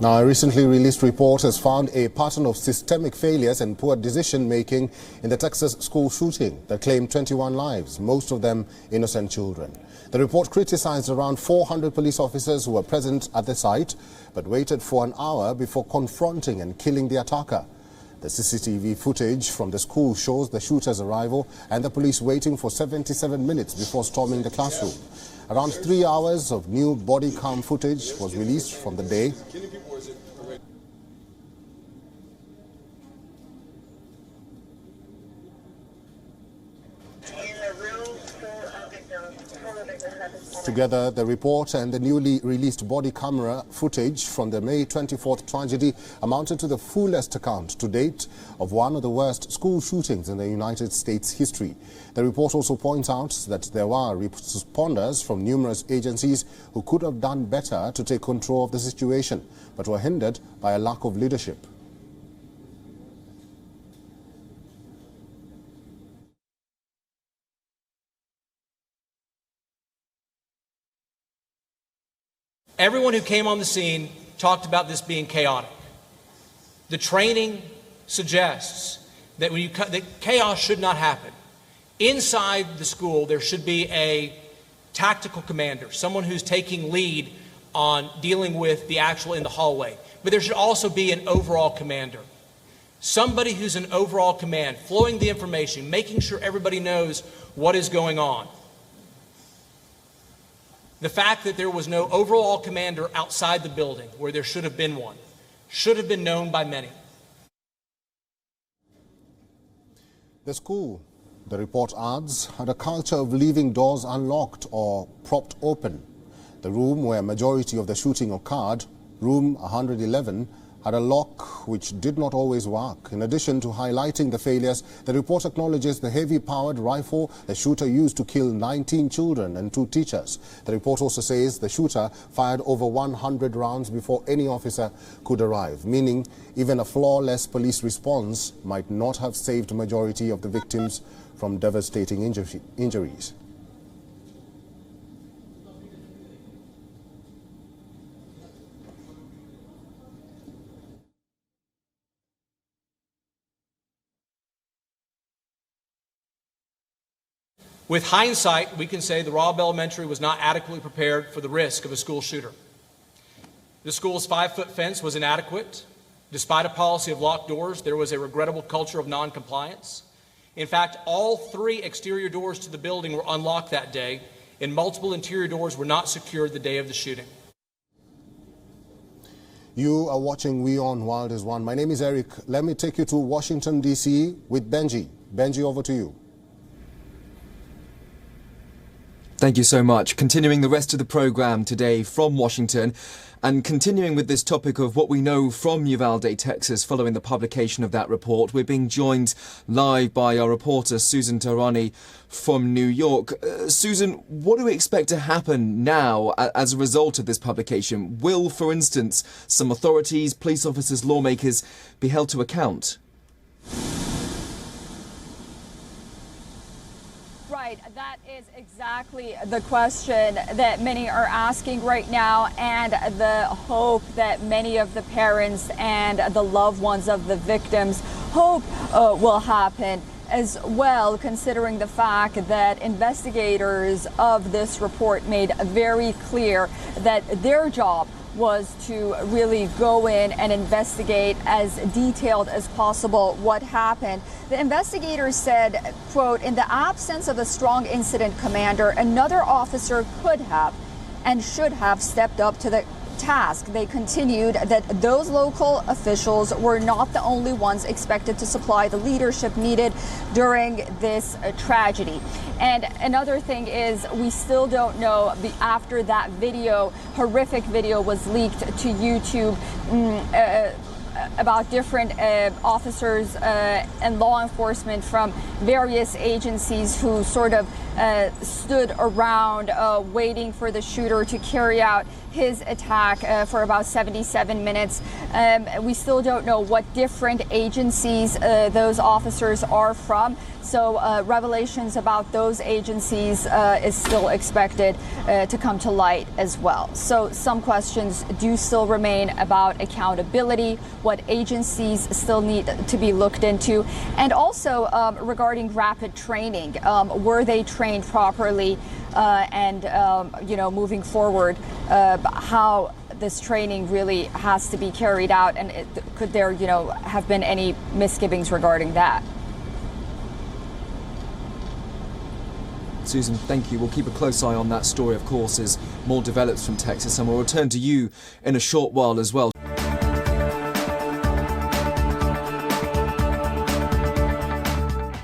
Now, a recently released report has found a pattern of systemic failures and poor decision-making in the Texas school shooting that claimed 21 lives, most of them innocent children. The report criticized around 400 police officers who were present at the site, but waited for an hour before confronting and killing the attacker. The CCTV footage from the school shows the shooter's arrival and the police waiting for 77 minutes before storming the classroom. Around 3 hours of new body cam footage was released from the day. Together, the report and the newly released body camera footage from the May 24th tragedy amounted to the fullest account to date of one of the worst school shootings in the United States history. The report also points out that there were responders from numerous agencies who could have done better to take control of the situation, but were hindered by a lack of leadership. Everyone who came on the scene talked about this being chaotic. The training suggests that that chaos should not happen. Inside the school, there should be a tactical commander, someone who's taking lead on dealing with the actual in the hallway. But there should also be an overall commander, somebody who's an overall command, flowing the information, making sure everybody knows what is going on. The fact that there was no overall commander outside the building, where there should have been one, should have been known by many. The school, the report adds, had a culture of leaving doors unlocked or propped open. The room where a majority of the shooting occurred, room 111, had a lock which did not always work. In addition to highlighting the failures, the report acknowledges the heavy-powered rifle the shooter used to kill 19 children and 2 teachers. The report also says the shooter fired over 100 rounds before any officer could arrive, meaning even a flawless police response might not have saved the majority of the victims from devastating injuries. With hindsight, we can say the Robb Elementary was not adequately prepared for the risk of a school shooter. The school's 5-foot fence was inadequate. Despite a policy of locked doors, there was a regrettable culture of non-compliance. In fact, all 3 exterior doors to the building were unlocked that day, and multiple interior doors were not secured the day of the shooting. You are watching WION The World is One. My name is Eric. Let me take you to Washington, D.C. with Benji. Benji, over to you. Thank you so much. Continuing the rest of the programme today from Washington, and continuing with this topic of what we know from Uvalde, Texas, following the publication of that report, we're being joined live by our reporter Susan Tarani from New York. Susan, what do we expect to happen now as a result of this publication? Will, for instance, some authorities, police officers, lawmakers be held to account? Right, that is exactly the question that many are asking right now, and the hope that many of the parents and the loved ones of the victims hope will happen as well, considering the fact that investigators of this report made very clear that their job was to really go in and investigate as detailed as possible what happened. The investigators said, quote, "In the absence of a strong incident commander, another officer could have and should have stepped up to the task." They continued that those local officials were not the only ones expected to supply the leadership needed during this tragedy. And another thing is, we still don't know, after that video, horrific video was leaked to YouTube, about different officers and law enforcement from various agencies who sort of stood around waiting for the shooter to carry out his attack for about 77 minutes. We still don't know what different agencies those officers are from, so revelations about those agencies is still expected to come to light as well. So some questions do still remain about accountability, what agencies still need to be looked into, and also regarding rapid training. Were they trained properly? And moving forward, how this training really has to be carried out, and could there, have been any misgivings regarding that? Susan, thank you. We'll keep a close eye on that story, of course, as more develops from Texas, and we'll return to you in a short while as well.